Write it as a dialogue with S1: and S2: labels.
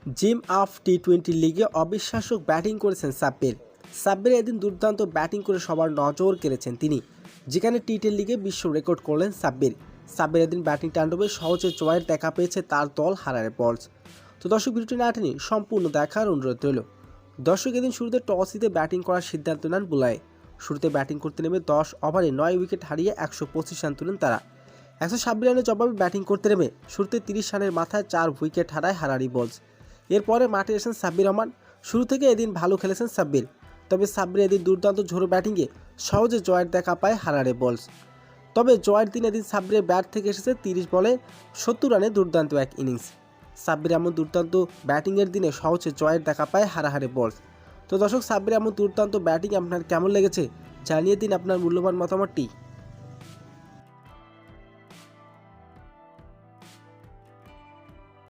S1: Gym up টি-20 লিগে অবিশ্বাস্য batting করেছেন সাব্বির এদিন দুর্দান্ত ব্যাটিং করে সবার নজর কেড়েছেন তিনি, যেখানে টি-10 লিগে বিশ্ব রেকর্ড করলেন সাব্বির এদিন ব্যাটিং তাণ্ডবে সহজে জয়ের দেখা পেয়েছে তার দল হারারে বলস। তো দর্শক, ভিডিওটি না টেনে সম্পূর্ণ দেখার অনুরোধ রইল। দর্শক, এদিন শুরুতে টস জিতে ব্যাটিং করার সিদ্ধান্ত নেন বুলায়ে। শুরুতে ব্যাটিং করতে নেমে 10 ওভারে 9 উইকেট হারিয়ে 125 রান তুলেন তারা। 126 রানের জবাবে ব্যাটিং করতে নেমে শুরুতে 30 রানের মাথায় 4 উইকেট হারায় হারারি বলস। এরপরে মাঠে এসেছেন সাব্বির রহমান। শুরু থেকে এদিন ভালো খেলেছেন সাব্বির, তবে সাব্বির এদিন দুর্দান্ত ঝোড়ো ব্যাটিংয়ে সহজে জয়ের দেখা পায় হারারে বলস। তবে জয়ের দিন এদিন সাব্বিরের ব্যাট থেকে এসেছে 30 বলে 70 রানে দুর্দান্ত এক ইনিংস। সাব্বির এমন দুর্দান্ত ব্যাটিংয়ের দিনে সহজে জয়ের দেখা পায় হারাহারে বলস। তো দর্শক, সাব্বির এমন দুর্দান্ত ব্যাটিং আপনার কেমন লেগেছে জানিয়ে দিন আপনার মূল্যবান মতামতটি।